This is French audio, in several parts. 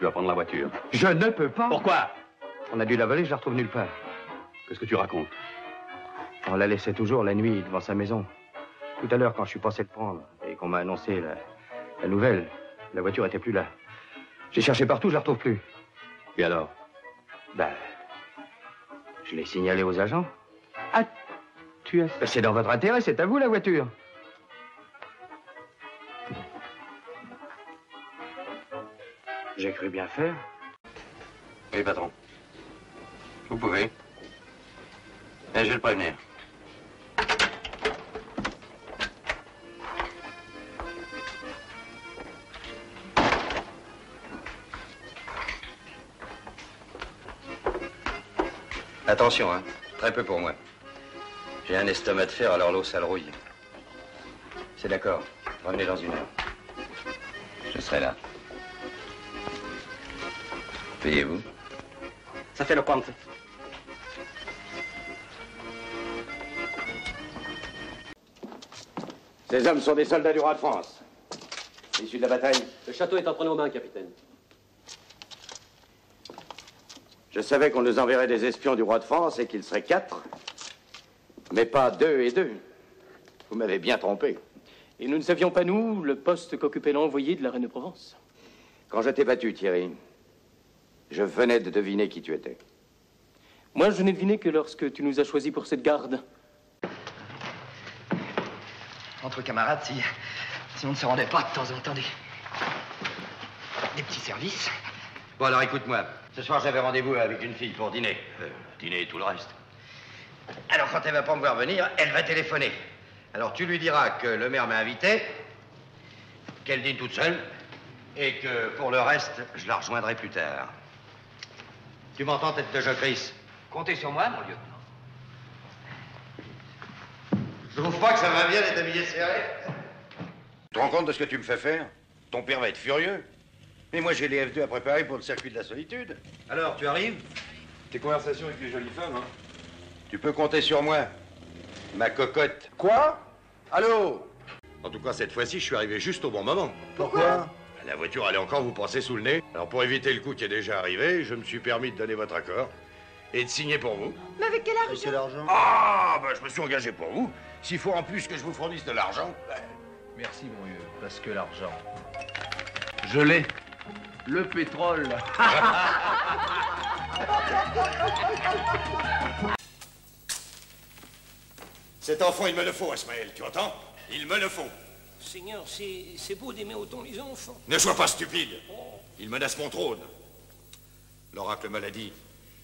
Tu vas prendre la voiture. Je ne peux pas. Pourquoi? On a dû la voler, je la retrouve nulle part. Qu'est-ce que tu racontes? On la laissait toujours la nuit devant sa maison. Tout à l'heure, quand je suis passé le prendre et qu'on m'a annoncé la nouvelle, la voiture était plus là. J'ai cherché partout, je la retrouve plus. Et alors? Ben, je l'ai signalé aux agents. Ah, tu as... Ben, c'est dans votre intérêt, c'est à vous la voiture. J'ai cru bien faire. Oui, patron. Vous pouvez. Et je vais le prévenir. Attention, hein. Très peu pour moi. J'ai un estomac de fer, alors l'eau, ça le rouille. C'est d'accord. Revenez dans 1 heure. Je serai là. Payez-vous. Ça fait le compte. Ces hommes sont des soldats du roi de France. Issus de la bataille. Le château est entre nos mains, capitaine. Je savais qu'on nous enverrait des espions du roi de France et qu'ils seraient 4, mais pas 2 et 2. Vous m'avez bien trompé. Et nous ne savions pas, nous, le poste qu'occupait l'envoyé de la reine de Provence. Quand je t'ai battu, Thierry, je venais de deviner qui tu étais. Moi, je n'ai deviné que lorsque tu nous as choisis pour cette garde. Entre camarades, si on ne se rendait pas de temps en temps des petits services. Bon, alors écoute-moi. Ce soir, j'avais rendez-vous avec une fille pour dîner. Dîner et tout le reste. Alors, quand elle va pas me voir venir, elle va téléphoner. Alors, tu lui diras que le maire m'a invité, qu'elle dîne toute seule, et que pour le reste, je la rejoindrai plus tard. Tu m'entends, tête de jocrisse? Comptez sur moi, mon lieutenant. Je trouve pas que ça va bien d'être habillé serré. Tu te rends compte de ce que tu me fais faire? Ton père va être furieux. Mais moi, j'ai les F2 à préparer pour le circuit de la solitude. Alors, tu arrives? Tes conversations avec les jolies femmes, hein? Tu peux compter sur moi, ma cocotte. Quoi? Allô? En tout cas, cette fois-ci, je suis arrivé juste au bon moment. Pourquoi? La voiture allait encore vous passer sous le nez. Alors, pour éviter le coup qui est déjà arrivé, je me suis permis de donner votre accord et de signer pour vous. Mais avec quel argent? Avec quel argent? Ah, ben, je me suis engagé pour vous. S'il faut en plus que je vous fournisse de l'argent... Merci, mon vieux, parce que l'argent... Je l'ai. Le pétrole. Cet enfant, il me le faut, Ismaël, tu entends? Il me le faut. Seigneur, c'est beau d'aimer autant les enfants. Ne sois pas stupide. Il menace mon trône. L'oracle me l'a dit.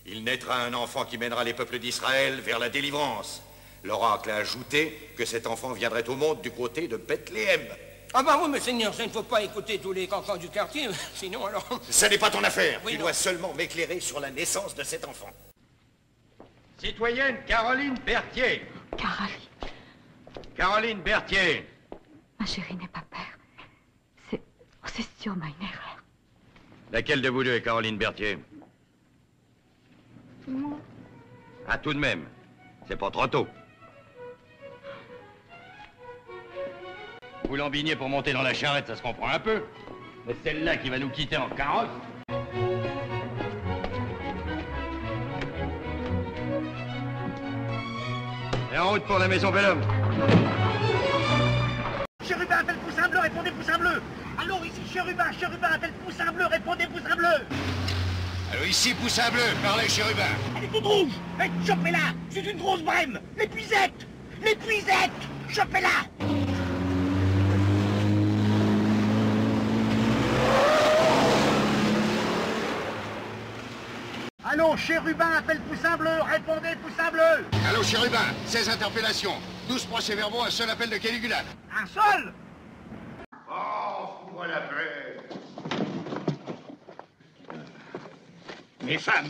Il naîtra un enfant qui mènera les peuples d'Israël vers la délivrance. L'oracle a ajouté que cet enfant viendrait au monde du côté de Bethléem. Ah bah oui, mais Seigneur, ça ne faut pas écouter tous les cancans du quartier, sinon alors... Ça n'est pas ton affaire. Oui, tu dois seulement m'éclairer sur la naissance de cet enfant. Citoyenne Caroline Berthier. Caroline. Caroline Berthier. Ma chérie n'est pas père. C'est sûrement une erreur. Laquelle de vous deux est Caroline Berthier? Moi. Ah, tout de même. C'est pas trop tôt. Vous l'embiniez pour monter dans la charrette, ça se comprend un peu. Mais celle-là qui va nous quitter en carrosse... Et en route pour la maison Bellhomme. Chérubin appelle Poussin Bleu, répondez Poussin Bleu. Allô, ici Chérubin, Chérubin appelle Poussin Bleu, répondez Poussin Bleu. Allô, ici Poussin Bleu, parlez Chérubin. Elle est toute rouge. Hey, chopez-la, c'est une grosse brème. L'épuisette, l'épuisette, chopez-la. Allô, Chérubin appelle Poussin Bleu, répondez Poussin Bleu. Allô, Chérubin, 16 interpellations, 12 procès-verbaux, un seul appel de Caligula. Un seul? Oh, fous-moi la paix. Mes femmes,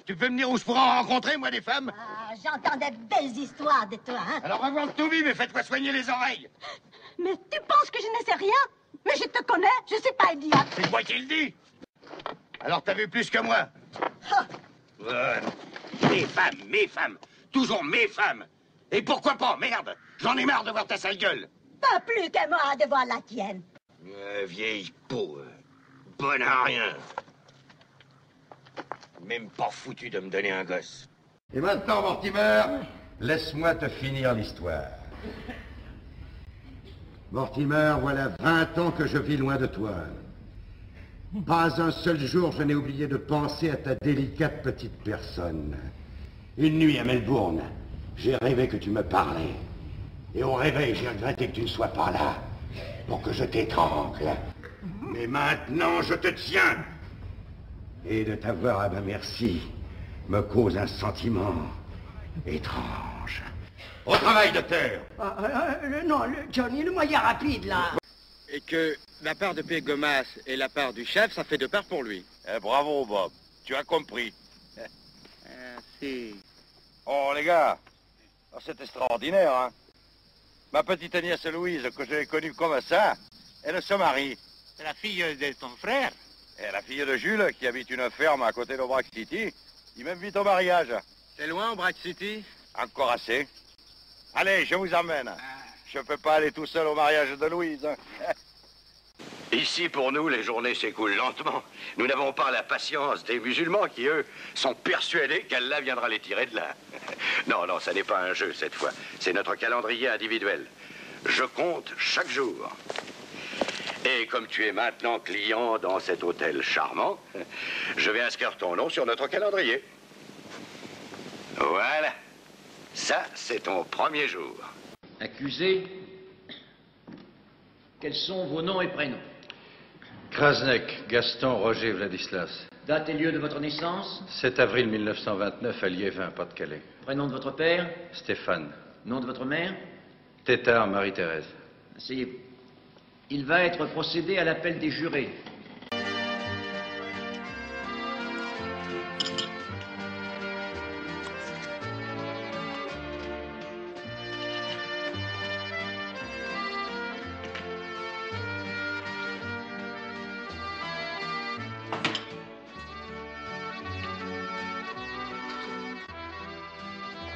tu peux me dire où je pourrais en rencontrer, moi, des femmes? Ah, j'entends des belles histoires de toi, hein. Alors, revoir le Toby, mais faites-moi soigner les oreilles. Mais tu penses que je ne sais rien? Mais je te connais, je suis pas idiote. C'est moi qui le dis. Alors, t'as vu plus que moi? Mes femmes, toujours mes femmes. Et pourquoi pas, merde? J'en ai marre de voir ta sale gueule. Pas plus que moi de voir la tienne. Vieille peau, bonne à rien. Même pas foutu de me donner un gosse. Et maintenant, Mortimer, laisse-moi te finir l'histoire. Mortimer, voilà 20 ans que je vis loin de toi. Pas un seul jour je n'ai oublié de penser à ta délicate petite personne. Une nuit à Melbourne, j'ai rêvé que tu me parlais. Et au réveil, j'ai regretté que tu ne sois pas là, pour que je t'étrangle. Mais maintenant, je te tiens. Et de t'avoir à ma merci me cause un sentiment étrange. Au travail, docteur. Non, Johnny, le moyen rapide, là. Et que la part de Pégomas et la part du chef, ça fait 2 parts pour lui. Bravo, Bob. Tu as compris. Si. Oh, les gars, c'est extraordinaire, hein. Ma petite nièce Louise, que j'ai connue comme ça, elle se marie. C'est la fille de ton frère. Et la fille de Jules, qui habite une ferme à côté de Brack City, il m'invite au mariage. C'est loin, Brack City? Encore assez. Allez, je vous emmène. Je ne peux pas aller tout seul au mariage de Louise. Ici, pour nous, les journées s'écoulent lentement. Nous n'avons pas la patience des musulmans qui, eux, sont persuadés qu'Allah viendra les tirer de là. Non, non, ça n'est pas un jeu cette fois. C'est notre calendrier individuel. Je compte chaque jour. Et comme tu es maintenant client dans cet hôtel charmant, je vais inscrire ton nom sur notre calendrier. Voilà. Ça, c'est ton premier jour. Accusé, quels sont vos noms et prénoms? Krasnek, Gaston Roger Vladislas. Date et lieu de votre naissance? 7 avril 1929 à Liévin, Pas-de-Calais. Prénom de votre père? Stéphane. Nom de votre mère? Tétard, Marie-Thérèse. Asseyez-vous. Il va être procédé à l'appel des jurés.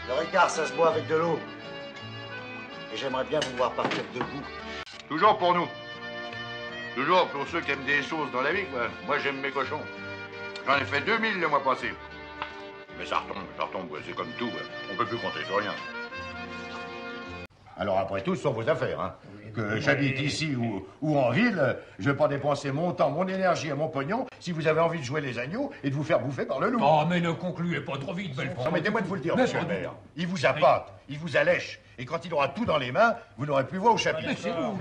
Le Ricard, ça se boit avec de l'eau. Et j'aimerais bien vous voir partir debout. Toujours pour nous. Toujours pour ceux qui aiment des sauces dans la vie, quoi. Moi, j'aime mes cochons. J'en ai fait 2000 le mois passé. Mais ça retombe, quoi. C'est comme tout, quoi. On peut plus compter sur rien. Alors après tout, ce sont vos affaires, hein. Que j'habite ici ou en ville, je vais pas dépenser mon temps, mon énergie et mon pognon si vous avez envie de jouer les agneaux et de vous faire bouffer par le loup. Oh, mais ne concluez pas trop vite, Belfond. Permettez-moi de vous le dire, monsieur le maire. Il vous appâte, il vous allèche. Et quand il aura tout dans les mains, vous n'aurez plus voix au chapitre.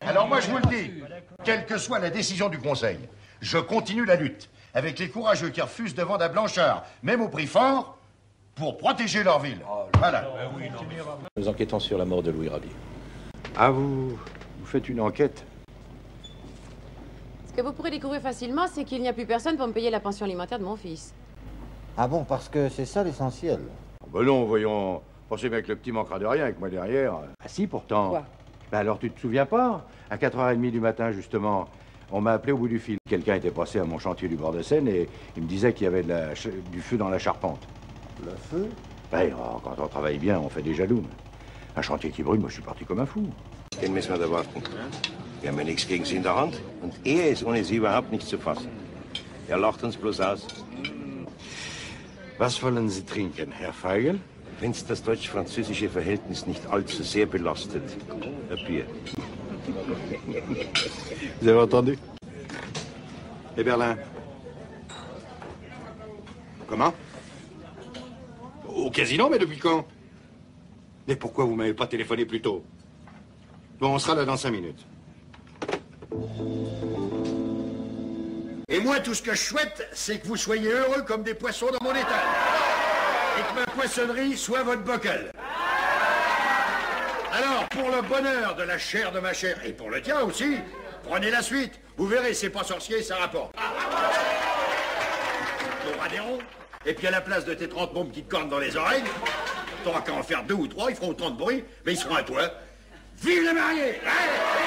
Alors moi, je vous le dis, quelle que soit la décision du Conseil, je continue la lutte avec les courageux qui refusent de vendre à Blanchard, même au prix fort, pour protéger leur ville. Voilà. Nous enquêtons sur la mort de Louis Rabier. Ah, vous faites une enquête? Ce que vous pourrez découvrir facilement, c'est qu'il n'y a plus personne pour me payer la pension alimentaire de mon fils. Ah bon, parce que c'est ça l'essentiel. Ben non, voyons. Pensez bien que le petit manquera de rien avec moi derrière. Ah si, pourtant. Quoi? Ben alors, tu te souviens pas? À 4h30 du matin, justement, on m'a appelé au bout du fil. Quelqu'un était passé à mon chantier du bord de Seine et il me disait qu'il y avait du feu dans la charpente. Le feu? Ben, quand on travaille bien, on fait des jaloux. Un chantier qui brûle, moi, je suis parti comme un fou. Den müssen wir da warten. Wir haben ja nichts gegen Sie in der Hand und ist ohne Sie überhaupt nicht zu fassen. Lacht uns bloß aus. Was wollen Sie trinken, Herr Feigl? Wenn es das deutsch-französische Verhältnis nicht allzu sehr belastet. Ein Bier. Vous avez entendu? Et Berlin? Comment? Au casino, mais depuis quand? Mais pourquoi vous m'avez pas téléphoné plus tôt? Bon, on sera là dans 5 minutes. Et moi, tout ce que je souhaite, c'est que vous soyez heureux comme des poissons dans mon étal. Et que ma poissonnerie soit votre bocal. Alors, pour le bonheur de la chair de ma chair, et pour le tien aussi, prenez la suite. Vous verrez, c'est pas sorcier, ça rapporte. T'auras des ronds, et puis à la place de tes 30 bombes qui te cornent dans les oreilles, t'auras qu'à en faire 2 ou 3, ils feront autant de bruit, mais ils seront à toi. Vive les mariés! Allez